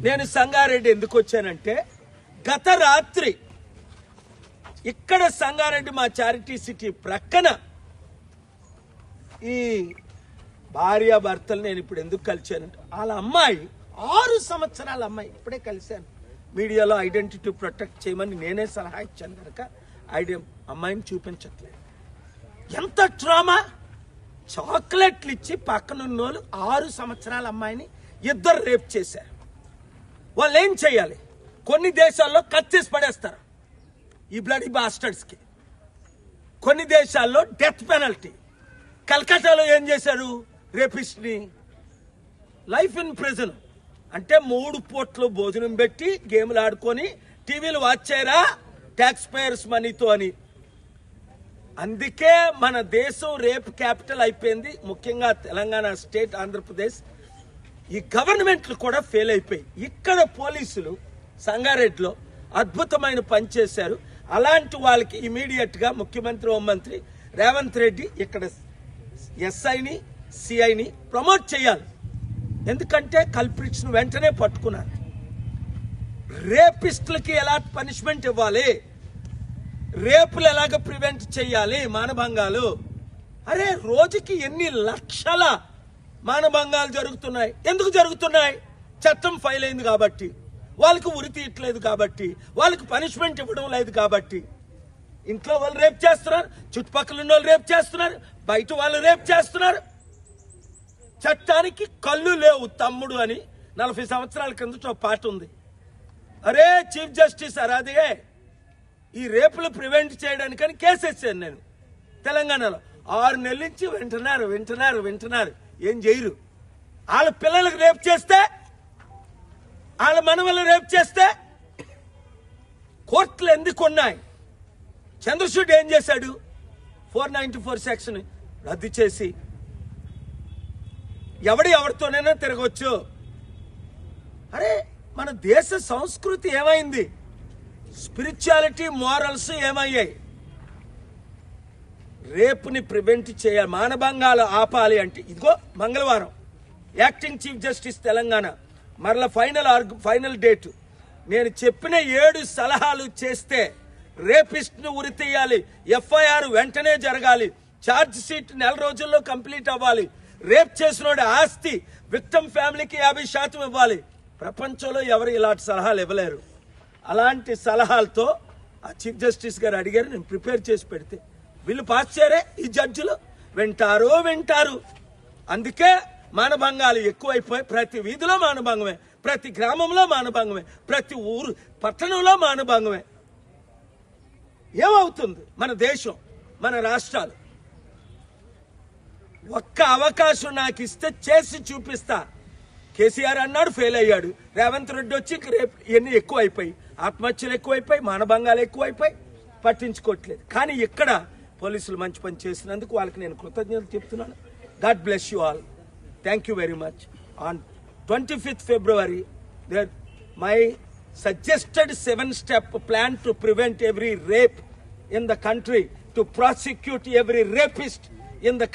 నేను సంగారెడ్డి ఎందుకు వచ్చానంటే గత రాత్రి ఇక్కడ సంగారెడ్డి మా చారిటీ సిటీ ప్రక్కన ఈ భార్యాభర్తలు నేను ఇప్పుడు ఎందుకు కలిశానంటే వాళ్ళ అమ్మాయి 6 సంవత్సరాల అమ్మాయి ఇప్పుడే కలిశాను. మీడియాలో ఐడెంటిటీ ప్రొటెక్ట్ చేయమని నేనే సలహా ఇచ్చాను కనుక అమ్మాయిని చూపించట్లేదు. ఎంత ట్రామా! చాక్లెట్లు ఇచ్చి పక్కనున్న వాళ్ళు 6 సంవత్సరాల అమ్మాయిని 2 రేప్ చేశారు. వాళ్ళు ఏం చేయాలి? కొన్ని దేశాల్లో కత్తేసి పడేస్తారు ఈ బ్లడీ బాస్టర్స్కి. కొన్ని దేశాల్లో డెత్ పెనల్టీ. కల్కటాలో ఏం చేశారు? రేపిస్ట్ని లైఫ్ ఇన్ ప్రిజన్ అంటే 3 పూట్లు భోజనం పెట్టి గేమ్లు ఆడుకొని టీవీలు వాచ్ చేయరా ట్యాక్స్ పేయర్స్ మనీతో అని. అందుకే మన దేశం రేప్ క్యాపిటల్ అయిపోయింది. ముఖ్యంగా తెలంగాణ స్టేట్, ఆంధ్రప్రదేశ్ ఈ గవర్నమెంట్లు కూడా ఫెయిల్ అయిపోయి. ఇక్కడ పోలీసులు సంగారెడ్డిలో అద్భుతమైన పని చేశారు. అలాంటి వాళ్ళకి ఇమీడియట్ గా ముఖ్యమంత్రి, హోంమంత్రి రేవంత్ రెడ్డి ఇక్కడ ఎస్ఐని, సిఐని ప్రమోట్ చేయాలి. ఎందుకంటే కల్ప్రిట్స్ వెంటనే పట్టుకున్నారు. రేపిస్టులకి ఎలా పనిష్మెంట్ ఇవ్వాలి, రేపులు ఎలాగ ప్రివెంట్ చేయాలి, మానభంగాలు. అరే రోజుకి ఎన్ని లక్షల మానభంగాలు జరుగుతున్నాయి. ఎందుకు జరుగుతున్నాయి? చట్టం ఫైల్ అయింది కాబట్టి, వాళ్ళకి ఉరి తీయట్లేదు కాబట్టి, వాళ్ళకి పనిష్మెంట్ ఇవ్వడం లేదు కాబట్టి. ఇంట్లో వాళ్ళు రేప్ చేస్తున్నారు, చుట్టుపక్కల ఉన్న వాళ్ళు రేప్ చేస్తున్నారు, బయట వాళ్ళు రేప్ చేస్తున్నారు. చట్టానికి కళ్ళు లేవు తమ్ముడు అని 40 సంవత్సరాల కిందట పాట ఉంది. అరే చీఫ్ జస్టిస్ అరాదే ఈ రేపులు ప్రివెంట్ చేయడానికని కేసేసాను నేను తెలంగాణలో. 6 నెలల నుంచి వింటున్నారు. ఏం చేయరు. వాళ్ళ పిల్లలకు రేప్ చేస్తే, వాళ్ళ మనవలు రేప్ చేస్తే కోర్టులు ఎందుకు ఉన్నాయి? చంద్రచూడ్ ఏం చేశాడు? 494 సెక్షన్ రద్దు చేసి ఎవరితోనైనా తిరగవచ్చు. అరే మన దేశ సంస్కృతి ఏమైంది? స్పిరిచువాలిటీ, మోరల్స్ ఏమయ్యాయి? రేపుని ప్రివెంట్ చేయాలి, మానభంగాలు ఆపాలి అంటే ఇదిగో మంగళవారం యాక్టింగ్ చీఫ్ జస్టిస్ తెలంగాణ మరలా ఫైనల్ డేట్. నేను చెప్పిన 7 సలహాలు చేస్తే రేపిస్ట్ను ఉరి తీయాలి, ఎఫ్ఐఆర్ వెంటనే జరగాలి, ఛార్జ్ షీట్ 4 రోజుల్లో కంప్లీట్ అవ్వాలి, రేప్ చేసినోడి ఆస్తి విక్టిమ్ ఫ్యామిలీకి 50% ఇవ్వాలి. ప్రపంచంలో ఎవరు ఇలాంటి సలహాలు ఇవ్వలేరు. అలాంటి సలహాలతో ఆ చీఫ్ జస్టిస్ గారు అడిగారు, నేను ప్రిపేర్ చేసి పెడితే వీళ్ళు పాస్ చేయరే. ఈ జడ్జిలు వింటారు. అందుకే మానభంగాలు ఎక్కువైపోయి ప్రతి వీధిలో మానభంగమే, ప్రతి గ్రామంలో మానభంగమే, ప్రతి ఊరు పట్టణంలో మానభంగమే. ఏమవుతుంది మన దేశం, మన రాష్ట్రాలు? ఒక్క అవకాశం నాకు ఇస్తే చేసి చూపిస్తా. కేసీఆర్ అన్నాడు, ఫెయిల్ అయ్యాడు. రేవంత్ రెడ్డి వచ్చి రేపు ఇవన్నీ ఎక్కువైపోయి, ఆత్మహత్యలు ఎక్కువైపోయి, మానభంగాలు ఎక్కువైపోయి, పట్టించుకోవట్లేదు. కానీ ఇక్కడ పోలీసులు మంచి పని చేసినందుకు వాళ్ళకి నేను కృతజ్ఞతలు చెప్తున్నాను. God bless you all. Thank you very much. On 25th February my suggested 7-step plan to prevent every rape in the country, to prosecute every rapist in the country.